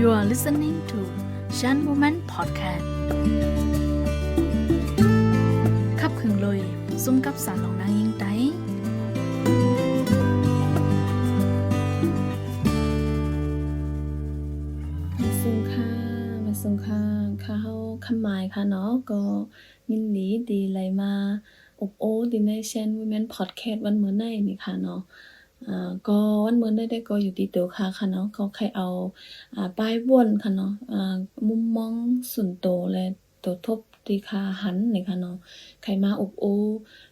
You are listening to Shan Woman Podcast ขับขึงเลยซุ่มกับสารลองนางยิงไตมาส่งค่ะเฮาคำหมายค่ะเนาะก็ยินดีดีไหลมาอบโอ้ดีใน Shan Women Podcast วันมื้อในนี่ค่ะเนาะก็วันมื้อได้ก็อยู่ที่ตัวค่ะเนาะก็ใครเอาป้ายวนค่ะเนาะมุมมองส่วนตัวและตัวทบที่ค่าหันนี่ค่ะเนาะใครมาอบโอ้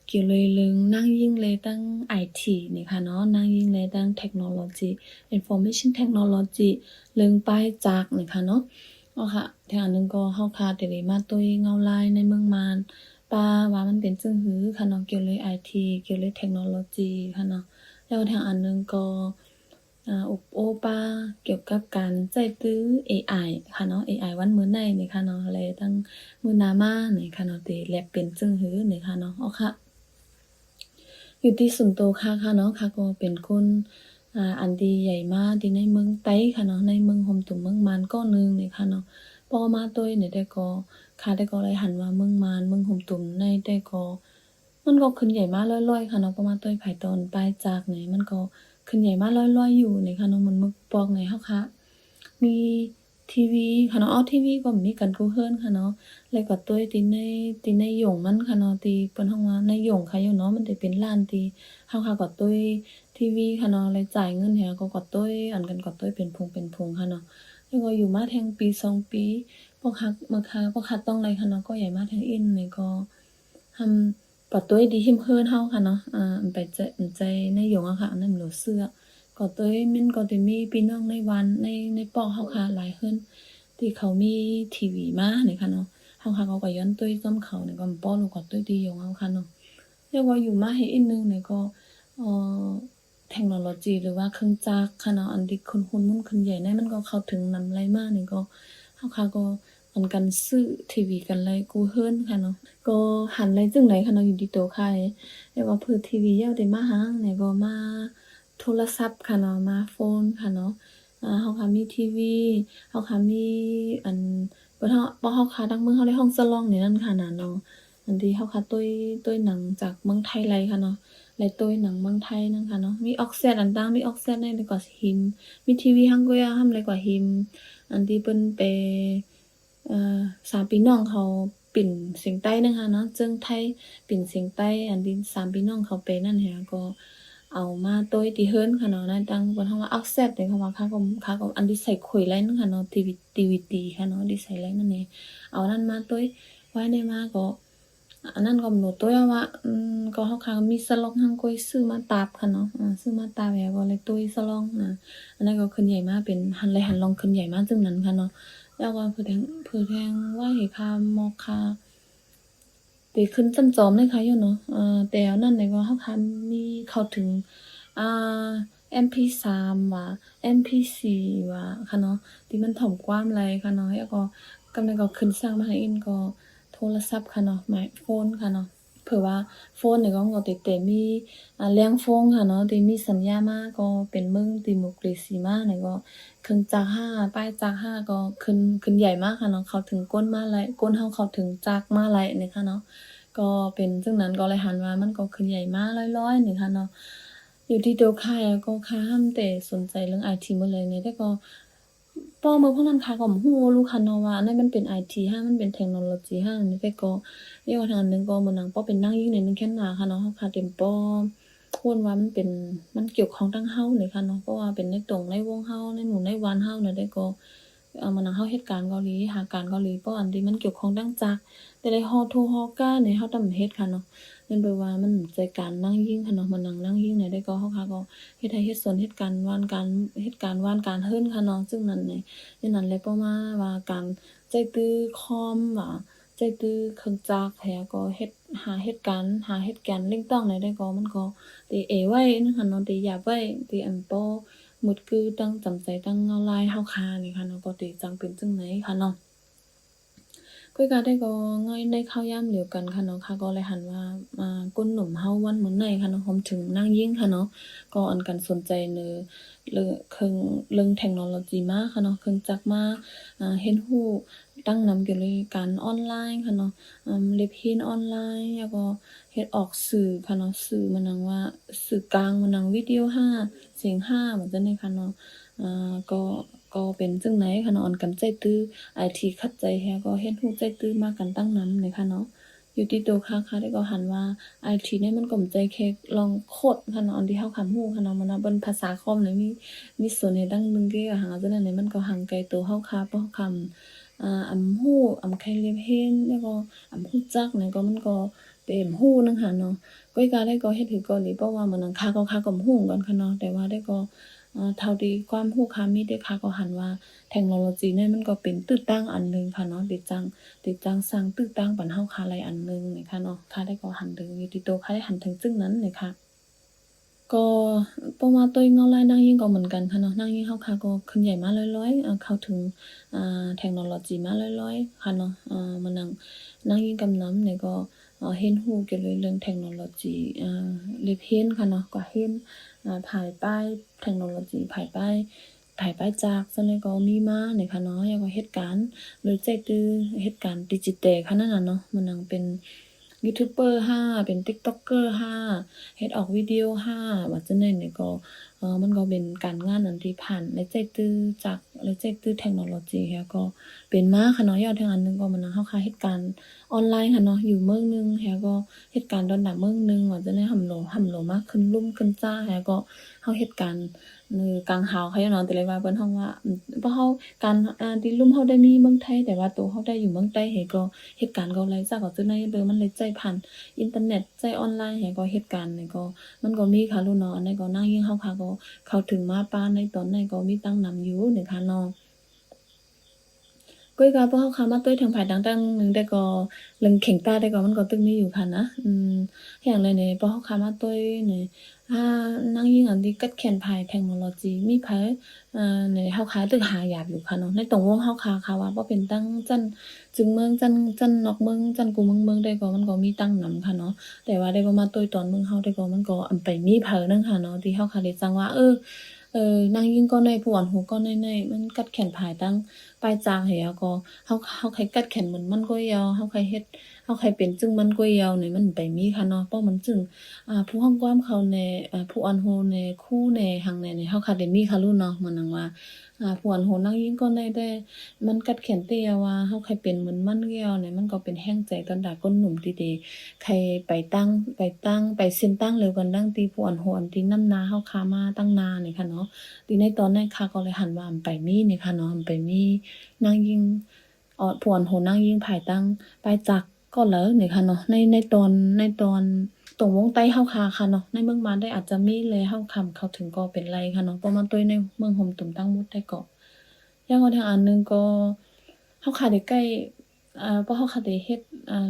เกี่ยวเลยลึงนั่งยิ่งเลยตั้ง IT นี่ค่ะเนาะนั่งยิ่งเลยตั้ง Technology Information Technology เรื่องป้ายจากนี่ค่ะเนาะค่ะทางนึงก็เฮาคาแต่มาตุ้ยเงาลายในเมืองมานป้าว่ามันเป็นจึงหือค่ะเนาะเกี่ยวเลย IT เกี่ยวเลย Technology ค่ะเนาะแล้วทางอันนึงก็อบโอป้าเกี่ยวกับการใช้ตื้อ AI ค่ะเนาะ AI วันมื้อในนี่ค่ะเนาะอะไรตั้งมื้อหน้ามานี่ค่ะเนาะที่แลบเป็นจึงหือนี่ค่ะเนาะค่ะอยู่ที่สุนโตค่ะเนาะค่ะก็เป็นคนอันดีใหญ่มากที่ในเมืองไต้ค่ะเนาะในเมืองโฮมตุ่มเมืองมานก็นึงนี่ค่ะเนาะพอมาตุ้ยนี่ได้ก็ค่ะได้ก็เลยหันว่าเมืองมานเมืองโฮมตุ่มในได้ก็มันก็ขึ้นใหญ่มาลอยๆค่ะเนาะประมาณตุ้ยไผตอนปลายจากนี่มันก็ขึ้นใหญ่มาลอยๆอยู่นี่ค่ะเนาะมันมึกปอกไหนเฮาค่ะมีทีวีค่ะเนาะทีวีก็มีกันกูเฮิรนค่ะเนาะแล้วก็ตุ้ยที่ในหยงมันค่ะเนาะที่เปิ้นเฮาว่าในหยงค่ะอยู่เนาะมันได้เป็นร้านที่เฮาค่ะก็ตุ้ยทีวีค่ะเนาะเลยจ่ายเงินให้ก็กดตุ้ยอันกันกดตุ้ยเป็นพงค่ะเนาะแล้วก็อยู่มาแทงปี2ปีพอคักต้องเลยค่ะเนาะก็ใหญ่มาแทงอินนี่ก็ทำปะตุ้ยดีหิมเฮิรนเฮาค่ะเนาะไปใจในหยงอะค่ะอันนั้นหนูเสื้อก็ตุ้ยมันก็ได้มีพี่น้องในวันในปอกเฮาค่ะหลายขึ้นที่เขามีทีวีมานี่ค่ะเนาะเฮาค่ะก็ย้อนตุ้ยซ้ำเขานี่ก็ป้อลูกก็ตุ้ยดีหยงเฮาค่ะเนาะแล้วก็อยู่มาให้อีกนึงนี่ก็เทคโนโลยีหรือว่าเครื่องจักรค่ะเนาะอันที่คนมุ่นคนใหญ่ในมันก็เข้าถึงนำไรมานี่ก็เฮาค่ะก็อันกันซื้อทีวีกันเลยกูเฮิรนค่ะเนาะก็หันเลยจึงไหนค่ะเนาะอยู่ที่โตค่ะแล้วก็เพิ่นทีวียาวได้มาหานี่ก็มาโทรศัพท์ค่ะเนาะมาโฟนค่ะเนาะเฮาค่ะมีทีวีเฮาค่ะมีอันบ่เฮาค่ะทั้งเมืองเฮาได้ห้องสลองนี่นั่นค่ะน่ะเนาะอันที่เฮาค่ะตุ้ยหนังจากเมืองไทยไลค่ะเนาะไลตุ้ยหนังเมืองไทยนั่นค่ะเนาะมีออกเซตอันต่างมีออกเซตในดีกว่าหิมมีทีวีฮังกวยฮัมเลยกว่าหิมอันที่เปิ้นไปสามพี่น้องเขาปิ่นเสียงใต้นะคะเนาะเจิ้งไทยปิ่นเสียงใต้อันที่สามพี่น้องเขาไปนั่นแหละก็เอามาตุ้ยที่เฮิรนค่ะเนาะนั่นตั้งเปิ้นเฮาว่าออกเซตนี่เขาว่าค่ะก็อันที่ใส่ขุยไลนั่นค่ะเนาะDVD ค่ะเนาะที่ใส่ไลนั่นแหละเอานั่นมาตุ้ยไว้ในมาก็อันนั้นก็หนูตุ้ยว่าก็เฮาค่ะมีสลองฮังกวยซื้อมาตาบค่ะเนาะซื้อมาตาบแล้วก็เลยตุ้ยสลองอันนั้นก็ขึ้นใหญ่มาเป็นหันลองขึ้นใหญ่มาจึงนั้นค่ะเนาะแล้วก็เพิ่นแทงว่าให้ค่ามอกค่าไปขึ้นจั่นจอมเลยค่ะอยู่เนาะแต่อันนั้นนี่ก็เฮาค่ะมีเข้าถึงอ่า MP3 ว่า MP4 ว่าค่ะเนาะที่มันถ่อมความไรค่ะเนาะแล้วก็กำลังก็ขึ้นสร้างมาให้อินก็โทรศัพท์ค่ะเนาะหมายโฟนค่ะเนาะเผื่อว่าโฟนนี่ก็แต่มีเลี้ยงโฟนค่ะเนาะที่มีสัญญามาก็เป็นเมืองติโมคราซีมานี่ก็เครื่องจักร5ป้ายจักร5ก็ขึ้นใหญ่มากค่ะเนาะเข้าถึงก้นมาหลายก้นเฮาเข้าถึงจักรมาหลายนี่ค่ะเนาะก็เป็นจังนั้นก็เลยหันว่ามันก็ขึ้นใหญ่มาร้อยๆนี่ค่ะเนาะอยู่ที่ตัวค่ายก็ค่าห้ามแต่สนใจเรื่อง IT หมดเลยเนี่ยแต่ก็ป้อเมืองพวกนั้นค่ะก็บ่ฮู้รู้ค่ะเนาะว่าอันนั้นมันเป็น IT มันเป็นเทคโนโลยีนี่แต่ก็เรียกว่าทางนึงก็มื้อนั้นป้อเป็นนั่งยิ่งในนึงแค่หน้าค่ะเนาะเฮาค่ะเต็มป้อควรว่ามันเกี่ยวข้องทั้งเฮาเลยค่ะเนาะเพราะว่าเป็นในตรงในวงเฮาในหมู่ในวันเฮาเนี่ยได้ก็มื้อนั้นเฮาเฮ็ดการเกาหลีหาการเกาหลีป้ออันที่มันเกี่ยวข้องดังจักแต่ได้ฮอโทฮอกาเนี่ยเฮาต้องเฮ็ดค่ะเนาะมันแปลว่ามันใจการนั่งยิ่งค่ะเนาะมันนั่งยิ่งเนี่ยได้ก็เฮาค่ะก็เฮ็ดให้เฮ็ดสนเฮ็ดการวานการเฮ็ดการวานการเฮิรนค่ะเนาะซึ่งนั้นนี่นั่นแหละป้อมาว่าการใจตื้อคอมว่าใจตื้อเครื่องจักรแท้ก็หาเหตุการณ์เร่งต้องได้ก็มันก็ติเอไว้นั่นค่ะเนาะติหยาบไว้ติอันป้อหมดคือตั้งจำใจตั้งเงาลายเฮาคานี่ค่ะเนาะก็ติจังเป็นจังไหนค่ะเนาะ ก้อยกาได้ก็ง่ายในข้าวยามเดียวกันค่ะเนาะค่ะก็เลยหันว่าก้นหนุ่มเฮาวันเหมือนในค่ะเนาะรวมถึงนางยิ่งค่ะเนาะก็อันกันสนใจเรื่องเทคโนโลยีมากค่ะเนาะเครื่องจักรมาเห็นฮู้ตั้งนำเกี่ยวกับการออนไลน์ค่ะเนาะเรียนเรียนออนไลน์แล้วก็เฮ็ดออกสื่อค่ะเนาะสื่อมันนังว่าสื่อกลางมันนังวิดีโอ5เสียง5เหมือนจังได๋ค่ะเนาะก็เป็นจังไหนค่ะเนาะอันกันใจตื้อไอทีคัดใจแฮก็เฮ็ดฮู้ใจตื้อมากันตั้งนำนี่ค่ะเนาะอยู่ที่ตัวค่ะได้ก็หันว่าไอทีเนี่ยมันก็ใจแค่ลองโคดค่ะเนาะอันที่เฮาคำฮู้ค่ะเนาะมันเบิ่นภาษาคอมนี่มีส่วนในดังนึงเกหาจังนั้นนี่มันก็ห่างไกลตัวเฮาค่ะเพราะคำอำฮู้อำใครเรียนเฮ็ดแล้วก็อำฮู้จักนี่ก็มันก็เป็นฮู้นึงค่ะเนาะก้อยกาได้ก็เฮ็ดถือก็หลีเพราะว่ามันนังค่าก็ฮู้กันค่ะเนาะแต่ว่าได้ก็เท่าที่ความรู้ค่ะมีได้ค่ะก็หันว่าเทคโนโลยีเนี่ยมันก็เป็นตื้อตั้งอันหนึ่งค่ะเนาะติดจังสร้างตื้อตั้งปันเฮาค่ะหลายอันหนึ่งนี่ค่ะเนาะค่ะได้ก็หันถึงอยู่ที่ตัวค่ะได้หันถึงซึ่งนั้นนี่ค่ะก็เพราะว่าตัวเงาลายนางยิ่งก็เหมือนกันค่ะเนาะนางยิ่งเฮาค่ะก็ขึ้นใหญ่มาร้อยๆเข้าถึงเทคโนโลยีมาร้อยๆค่ะเนาะมันนางยิ่งกำนำนี่ก็เห็นฮู้เกี่ยวกับเรื่องเทคโนโลยีเรียนเห็นค่ะเนาะก็เห็นภายป้ายเทคโนโลยีภายป้ายจากจั่งใดก็มีมานี่ค่ะเนาะแล้วก็เหตุการณ์หรือใจตื้อเหตุการณ์ดิจิทัลค่ะนั่นน่ะเนาะมันนังเป็นยูทูบเบอร์5เป็น TikToker 5เฮ็ดออกวิดีโอ5ว่าจั่งใดนี่ก็มันก็เป็นการงานอันที่ผ่านในใจตื้อจากในใจตื้อเทคโนโลยีแล้วก็เป็นมาค่ะเนาะยอดทางอันหนึงก็มันเฮาค่ะเหตุการณ์ออนไลน์ค่ะเนาะอยู่เมืองหนึงแล้วก็เหตุการณ์ดอนดับเมืองหนึงว่าจั่งใดห่ำโหลมาขึ้นลุ่มขึ้นจ้าแล้วก็เฮาเหตุการณ์กลางหาวเขาเนาะแต่เลยว่าเปิ้นฮ้องว่าเพราะเฮาการที่ลุ่มเฮาได้มีเมืองไทยแต่ว่าตัวเฮาได้อยู่เมืองใต้ก็เหตุการณ์ก็ไหลจากก็จั่งใดเด้อมันเลยใจผ่านอินเทอร์เน็ตใจออนไลน์ก็เหตุการณ์นี่ก็มันก็มีค่ะลูกเนาะอันใดก็นางยิ่งเฮาค่ะก็เข้าถึงมาปานในตอนนั้นก็มีตั้งนำอยู่นี่ค่ะเนาะ ก้อยกาเพราะเฮาค้ามาตุ้ยทางภายต่างๆหนึ่งแต่ก็เรื่องเข็งตาแต่ก็มันก็ตึกมีอยู่ค่ะนะอย่างเลยเนี่ยเพราะเฮาค้ามาตุ้ยเนี่ยนางยิงอันที่กัดแขนภายเทคโนโลยีมีไผเนี่ยเฮาค้าตึกหายาบอยู่ค่ะเนาะในตรงวงเฮาค้าค่ะว่าบ่เป็นตั้งจั้นจึงเมืองจั้นนอกเมืองจั้นกูเมืองได้ก็มันก็มีตั้งนำค่ะเนาะแต่ว่าได้บ่มาตุ้ยตอนเมืองเฮาได้ก็มันก็อันไปมีไผนึงค่ะเนาะที่เฮาค้าได้จังว่านางยิงก็ในผู้อ่อนหูก็ในมันกัดแขนภายตั้งปลายจางให้อะก็เฮาใครกัดแขนเหมือนมันก็ยาวเฮาใครเฮ็ดเฮาใครเป็นจึงมันก็ยาวนี่มันไปมีค่ะเนาะเพราะมันจึงผู้ร้องความเขาแหน่ผู้อ่อนโหแหน่คู่แหน่หังแหน่นี่เฮาค่ะได้มีค่ะลูกเนาะเหมือนนังว่าผู้อ่อนโหนางยิงก็ได้แต่มันกัดแขนเตียว่าเฮาใครเป็นเหมือนมันก็ยาวนี่มันก็เป็นแรงใจตอนดาก้นหนุ่มที่ดีใครไปเส้นตั้งเร็วกันดังที่ผู้อ่อนโหอันที่นำนาเฮาค้ามาตั้งนานนี่ค่ะเนาะ ทีในตอนนั้นค่ะก็เลยหันว่าไปมีนี่ค่ะเนาะไปมีนางยิงผวนโหนางยิงผายตั้งไปจักก็แล้วนี่ค่ะเนาะในตอนตรงวงใต้เฮาค่ะเนาะในเมืองมาได้อาจจะมีเลยเฮาคำเข้าถึงก็เป็นไรค่ะเนาะเพราะมันตุ้ยในเมืองห่มตุ่มตั้งมุดได้ก็อย่างว่าทางอันหนึงก็เฮาค่ะได้ใกล้เพราะเฮาค่ะได้เฮ็ด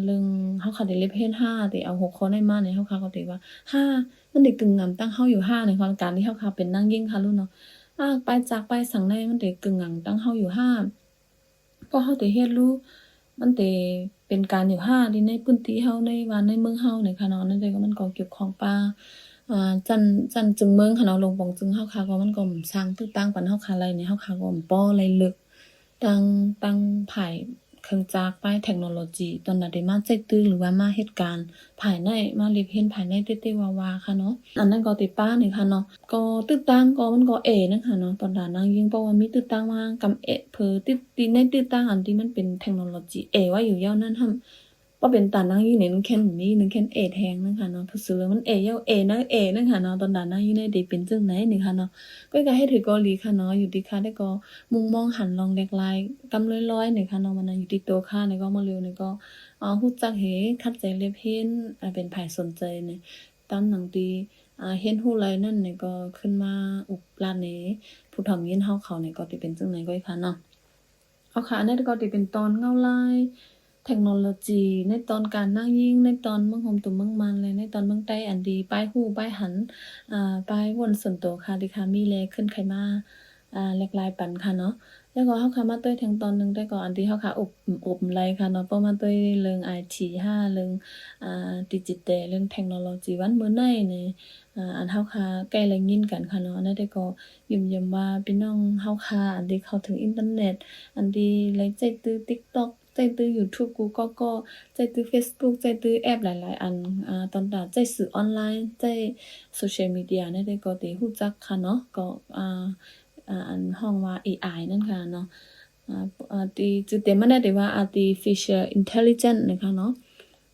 เรื่องเฮาค่ะได้เล็บเฮ็ด5ได้เอาหัวข้อในมาเนี่ยเฮาค่ะก็ได้ว่า5มันได้กึ่งงำตั้งเฮาอยู่5ในความการที่เฮาค่ะเป็นนางยิ่งค่ะลูกเนาะ ไปจากไปสังในมันได้กึ่งหยังตั้งเฮาอยู่ห้าพอเฮาได้เฮ็ดรู้มันได้เป็นการอยู่ห้าที่ในพื้นที่เฮาในบ้านในเมืองเฮานี่ค่ะเนาะนั่นใดก็มันก็เก็บของป่าจั่นจึงเมืองค่ะเนาะลงปองจึงเฮาค่ะก็มันก็สร้างตึกตั้งปานเฮาค่ะไรนี่เฮาค่ะก็ป้อไรลึกตั้งภายเครื่องจักรไปเทคโนโลยีตอนนั้นได้มาใจตื้อหรือว่ามาเหตุการณ์ภายในมาลิบเห็นภายในเต๊ะๆวาๆค่ะเนาะอันนั้นก็ติป้านี่ค่ะเนาะ ก็ตึกตังก็มันก็เอนะคะเนาะตอนดานางยิงเพราะว่ามีตึกตังมากำเผอติดตีในตึกตังอันที่มันเป็นเทคโนโลยีเอว่าอยู่ยาวนั้นทำบ่เป็นตานางยิงนี่นึงแค่นนี้นึงแค่นเอแทงนะคะเนาะผู้ซื้อมันเอยาวนะคะเนาะตอนดานางยิงได้ได้เป็นจังไหนนี่ค่ะเนาะก็ให้ถือเกาหลีค่ะเนาะอยู่ที่ค่ะได้ก็มุมมองหันลองแลกลายกำร้อยๆนี่ค่ะเนาะมันอยู่ที่ตัวค่ะนี่ก็มาเร็วนี่ก็ฮู้จักเฮคัดใจเล็บเห็นเป็นไผสนใจนี่ตามหนังดี เฮ็ดฮู้ไรนั่นนี่ก็ขึ้นมาอุบลานนี้ผู้เฒ่ายินเฮาเขานี่ก็สิเป็นจั่งใดก็อีกค่ะเนาะเอาค่ะอันนั้นก็สิเป็นตอนเงาลายเทคโนโลยีในตอนการนั่งยิงในตอนเมืองโฮมตุ่มเมืองมันและในตอนเมืองใต้อันดีป้ายฮู้ป้ายหันป้ายวนส่วนตัวค่ะที่ค่ะมีแลขึ้นไขมา หลากหลายปันค่ะเนาะแล้วก็เฮาค่ะมาตุ้ยแทงตอนหนึงแต่ก็อันที่เฮาค่ะอบไหลค่ะเนาะเพราะมาตุ้ยเรื่อง IT ค่ะเรื่องดิจิทัลเรื่องเทคโนโลยีวันมื้อในนี่อันเฮาค่ะใกล้ได้ยินกันค่ะเนาะอันนั้นแต่ก็ยิ้มๆว่าพี่น้องเฮาค่ะอันที่เข้าถึงอินเทอร์เน็ตอันที่ไลฟ์ใจตื้อ TikTok ใจตื้อยูทูบกูก็ใจตื้อเฟซบุ๊กใจตื้อแอปหลายๆอันตอนตาใจสื่อออนไลน์ใจ social media เนี่ยได้ก็ได้รู้จักค่ะเนาะก็อันห้องว่า AI นั่นค่ะเนาะที่จุดเต็มมันได้ว่า artificial intelligence นะคะเนาะ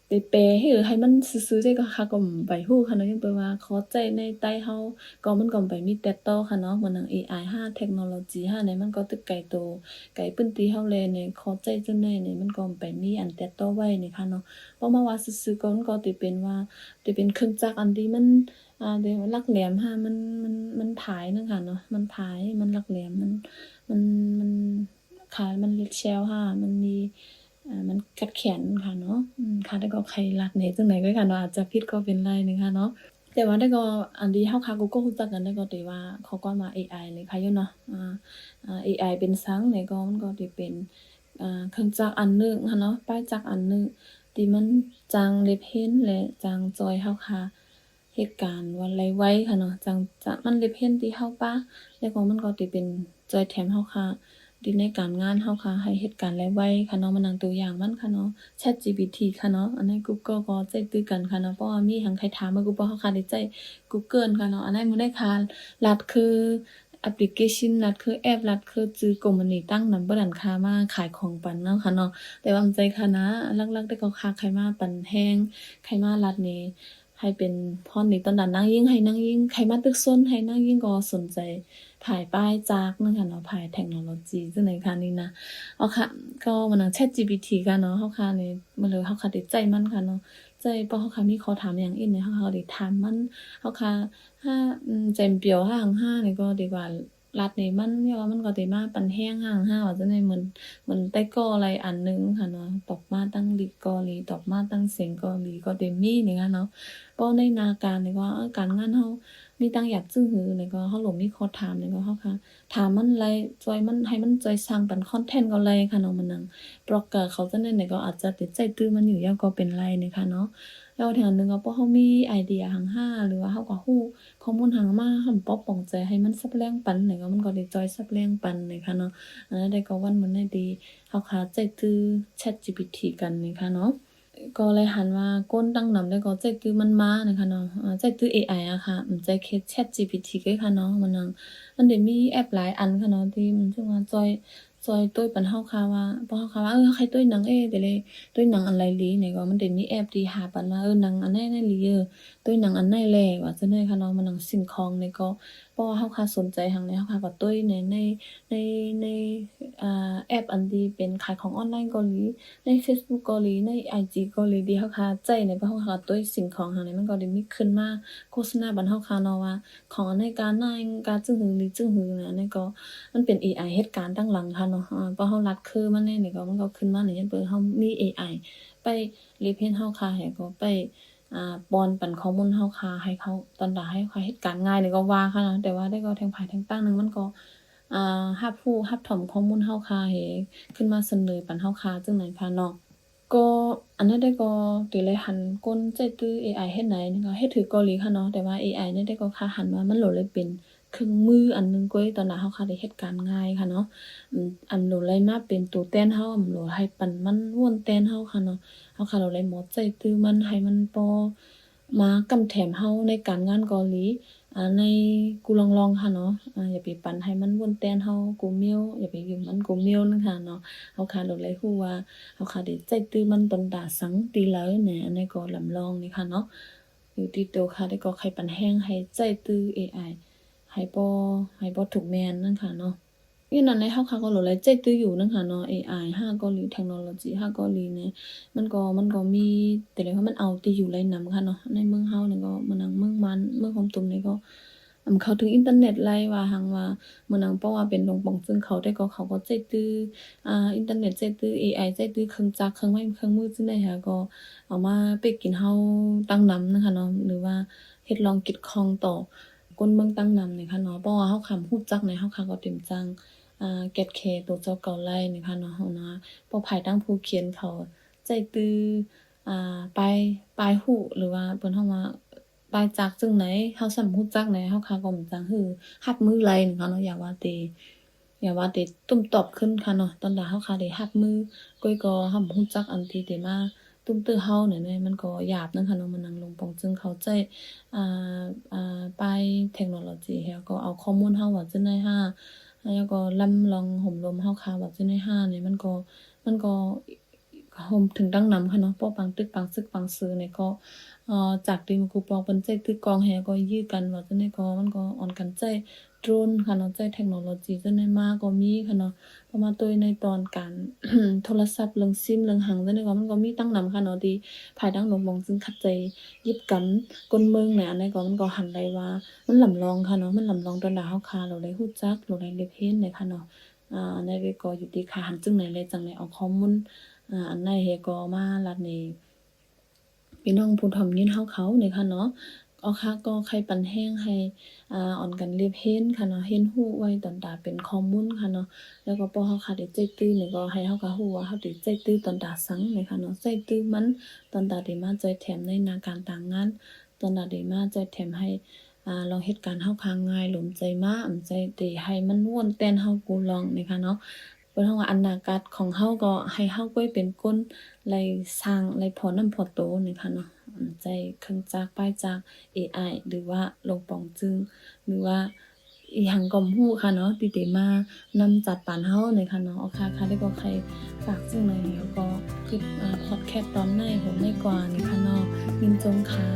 ไปแปลให้มันซื่อๆใจก็ค่ะก็ไปฮู้ค่ะเนาะยังไปว่าเข้าใจในใต้เฮาก็มันก็ไปมีแตกต่อค่ะเนาะเหมือนหนัง AI หาเทคโนโลยีหาเนี่ยมันก็ตึกไกลโตไกลปื้นตีเฮาแลเนี่ยเข้าใจจังได๋เนี่ยมันก็ไปมีอันแตกต่อไว้นี่ค่ะเนาะเพราะมาว่าซื่อๆก็มันก็สิเป็นว่าสิเป็นเครื่องจักรอันที่มันเดี๋ยวลักแหลมหามันผายนึงค่ะเนาะมันผายมันลักแหลมมันมันค่ะมันแชวค่ะมันมีมันกัดแขนค่ะเนาะค่ะแต่ก็ใครรักไหนจังไหนก็ค่ะเนาะอาจจะผิดก็เป็นไรนึงค่ะเนาะแต่ว่าแต่ก็อันที่เฮาค่ะก็รู้จักกันแต่ก็ที่ว่าเขาก็มา AI เลยค่ะอยู่เนาะAI เป็นซังเนี่ยก็มันก็สิเป็นเครื่องจักรอันหนึ่งค่ะเนาะป้ายจักรอันหนึ่งที่มันจางเล็บเห็นและจางจอยเฮาค่ะ เหตุการณ์วันไวๆค่ะเนาะจังจะมัน depend ที่เฮาปะแล้วก็มันก็สิเป็นจอยแถมเฮาค่ะที่ในการงานเฮาค่ะให้เหตุการณ์ไวๆค่ะเนาะมานั่งตัวอย่างมันค่ะเนาะ ChatGPT ค่ะเนาะอันนั้น Google ก็ใจตื้อกันค่ะเนาะเพราะว่ามีหั้งใครถามมา Google เฮาค่ะได้ใจ Google ค่ะเนาะอันนั้นมื้อได้ค่ะลัดคือแอปพลิเคชันลัดคือแอปลัดคือจื้อกลุ่มอันนี้ตั้งนำบ่นั้นค่ะมาขายของปันเนาะค่ะเนาะแต่ว่าใจค่ะนะลักๆแต่ก็คักใครมาปันแฮงใครมาลัดนี่ ให้เป็นพรนี่ตอนนั้นนางยิ่งให้นางยิ่งใครมาตึกซนให้นางยิ่งก็สนใจผายป้ายจากนั่นค่ะเนาะผายเทคโนโลยีจังได๋ค่ะนี่นะเอาค่ะก็มันนั่ง ChatGPT ค่ะเนาะเฮาค่ะนี่มันเลยเฮาค่ะได้ใจมันค่ะเนาะใจเพราะเฮาค่ะมีข้อถามหยังอีกเนี่ยเฮาค่ะได้ถามมันเฮาค่ะถ้าใจเปรียวห้างห้านี่ก็ดีกว่ารัดนี่มันเรียกว่ามันก็ได้มาปันแฮงห้างห้าว่าจังได๋เหมือนแต่ก่ออะไรอันหนึ่งค่ะเนาะตอกมาตั้งลิกอหลีตอกมาตั้งเสียงกอหลีก็ได้มีนี่ค่ะเนาะ เป้าในนาการนี่ก็การงานเฮามีตังอยากจื้อหือนี่ก็เฮาหลงมีข้อถามนี่ก็เฮาค่ะถามมันไลจอยมันให้มันจอยสร้างเป็นคอนเทนต์ก็ไลค่ะเนาะมันนั่งบล็อกเกอร์เขาจังได๋นี่ก็อาจจะติดใจตื้อมันอยู่ยาวก็เป็นไรนี่ค่ะเนาะแล้วแถวหนึ่งก็เพราะเฮามีไอเดียหั้งห้าหรือว่าเฮาก็ฮู้ข้อมูลหั้งมาหั้นป๊อปป้องใจให้มันสับแรงปันนี่ก็มันก็ได้จอยสับแรงปันนี่ค่ะเนาะอันนั้นได้ก็วันมันได้ดีเฮาค่ะใจตื้อ ChatGPT กันนี่ค่ะเนาะ ก็เลยหันว่าก้นตั้งนำแล้วก็ใจตื้อมันมานะคะเนาะใจตื้อเอไออะค่ะใจเคส ChatGPT เกค่ะเนาะมันนังมันได้มีแอปหลายอันค่ะเนาะที่มันซึ่งว่าจอยตุ้ยปันเฮาค่ะว่าพอเฮาค่ะว่าใครตุ้ยหนังแต่เลยตุ้ยหนังอันไรหลีเนี่ยก็มันได้มีแอปที่หาปันว่าหนังอันไหนๆหลีตุ้ยหนังอันไหนแลว่าจังได๋ค่ะเนาะมันหนังสิ่งของนี่ก็เพราะว่าเฮาค่ะสนใจหั้งนี้เฮาค่ะก็ตุ้ยในแอปอันที่เป็นขายของออนไลน์เกาหลี ในเฟซบุ๊กเกาหลีในไอจีเกาหลีที่เฮาคาใจในเพราะเฮาคาด้วยสิ่งของหั้นนี่มันก็ได้มีขึ้นมาโฆษณาบ้านเฮาคาเนาะว่าของอันในการนายการจึ้งหือหรือจึ้งหือเนี่ยอันนี้ก็มันเป็นเอไอเฮ็ดการตั้งหลังค่ะเนาะพอเฮารัดคือมันแน่นี่ก็มันก็ขึ้นมานี่เปิ่เฮามีเอไอไปรีเพนเฮาคาให้ก็ไปป้อนปันข้อมูลเฮาคาให้เขาตอนดาให้เขาเฮ็ดการง่ายนี่ก็ว่าค่ะนะแต่ว่าได้ก็แทงไผแทงตั้งหนึงมันก็รับถ่อมข้อมูลเฮาคาให้ขึ้นมาเสนอปันเฮาคาจังไหนค่ะเนาะ ก็อันนั้นได้ก็ติเลยหันก้นใจตื้อเอไอเฮ็ดไหนนี่ก็เฮ็ดถือเกาหลีค่ะเนาะแต่ว่าเอไอเนี่ยได้ก็ค่าหันว่ามันโหลดเลยเป็นเครื่องมืออันหนึ่งก้อยตอนนั้นเฮาค่ะได้เฮ็ดการง่ายค่ะเนาะอันโหลดเลยมาเป็นตัวแทนเฮาโหลดให้ปันมันม่วนแทนเฮาค่ะเนาะเฮาค่ะโหลดเลยหมดใจตื้อมันให้มันพอมากำแถมเฮาในการงานเกาหลีในกูลองๆค่ะเนาะอย่าไปปันให้มันม่วนแทนเฮากูเมียวอย่าไปยืมมันกูเมียวนั่นค่ะเนาะเฮาค่ะโหลดเลยฮู้ว่า เฮาค่ะได้ใจตื้อมันตนตาสังตีเลยแหน่อันนี้ก็ลำลองนี่ค่ะเนาะอยู่ที่โตค่ะได้ก็ใครปันแห้งให้ใจตื้อเอไอให้บ่ถูกแม่นนั่นค่ะเนาะอีนั้นในเฮาค่ะก็โหลดเลยใจตื้ออยู่นั่นค่ะเนาะเอไอหาเกาหลีเทคโนโลยีหาเกาหลีเนี่ยมันก็มีแต่เลยว่ามันเอาที่อยู่ไลนำค่ะเนาะในเมืองเฮานี่ก็เมืองนังเมืองมันเมืองของตุ่มนี่ก็เข้าถึงอินเทอร์เน็ตไลว่าหังว่าเมืองนังเพราะว่าเป็นดงป่องซึ่งเขาได้ก็เขาก็ใจตื้อ อินเทอร์เน็ตใจตื้อเอไอใจตื้อเครื่องจักรเครื่องไม้เครื่องมือจั่งใดค่ะก็เอามาเป็กกินเฮาตั้งนำนะคะเนาะหรือว่าเฮ็ดลองกิดของต่อ ก้นเมืองตั้งนำนี่ค่ะเนาะเพราะว่าเฮาคำฮู้จักในเฮาค่ะก็เต็มจังเก็ดแคตัวเจ้าเก่าไล่นี่ค่ะเนาะเฮานะเพราะภายตั้งผู้เขียนเขาใจตื้อปลายฮู้หรือว่าเปิ้นเฮาว่าปลายจักจึงไหนเฮาสำฮู้จักไหนเฮาค่ะก็บ่จังฮือฮัดมือไล่นี่ค่ะเนาะอย่าว่าแต่ตุ้มตอบขึ้นค่ะเนาะตอนดาเฮาค่ะได้ฮัดมือก้อยก็เฮาบ่ฮู้จักอันที่ได้มาตุ้มตื้อเฮาเนี่ยมันก็หยาบนำค่ะเนาะมันนั่งลงปองจึงเข้าใจอ่าปลายเทคโนโลยีแล้วก็เอาข้อมูลเฮาว่าจังได๋ฮะแล้วก็ลำลองห่มลมเฮาค่ะว่าจังได๋ฮะนี่มันก็ห่มถึงดังนำค่ะเนาะเพราะบางตึกบางซึกบางซือเนี่ยก็จากที่ครูปองเปิ้นใจตึกกองแฮก็ยื้อกันว่าจังได๋ก็มันก็อ่อนกันใจโดรนค่ะเนาะใจเทคโนโลยีจังได๋มาก็มีค่ะเนาะเพราะว่าตัวในตอนการ โทรศัพท์เรื่องซิมเรื่องหังจังได๋ก็มันก็มีตั้งนำค่ะเนาะที่ภายดังลงมองจึงคัดใจยิบกันก้นเมืองเนี่ยอันใดก็มันก็หันได้ว่ามันลำลองค่ะเนาะมันลำลองตอนดาเฮาคาเราได้ฮู้จักเราได้เล็บเห็นเนี่ยค่ะเนาะอันใดก็อยู่ที่ค่าหันจึงไหนเลยจังได๋เอาข้อมูลอันใดเฮก็มาลัดนี่พี่น้องผู้ถ่อมยินเฮาเขานี่ค่ะเนาะเอาค่ะก็ใครปันแห้งให้อ่อนกันเล็บเห็นค่ะเนาะเห็นฮู้ไว้ตอนตาเป็นข้อมูลค่ะเนาะแล้วก็พอเฮาค่ะได้ใจตื้อนี่ก็ให้เฮาก็ฮู้ว่าเฮาได้ใจตื้อตอนตาสังนี่ค่ะเนาะใจตื้อมันตอนตาได้มาจอยแถมในหน้าการต่างงานตอนตาได้มาจอยแถมให้ลองเหตุการณ์เฮาคางง่ายหลมใจมาอำใจได้ให้มันม่วนแต่นเฮากูลองนี่ค่ะเนาะเปิ้นเฮาว่าอนาคตของเฮาก็ให้เฮาไว้เป็นคนไล่สร้างไล่พอน้ำพอโตนี่ค่ะเนาะใจเครื่องจักรปลายจักร AI หรือว่าโลงปองจึงหรือว่าอีหยังก็บ่ฮู้ค่ะเนาะที่ได้มานำจัดปานเฮานี่ค่ะเนาะค่ะแล้วก็ใครฝากซึ่งหน่อยแล้วก็คลิปพอดแคสต์ตอนในผมในกว่านี่ค่ะเนาะยินจงค่ะ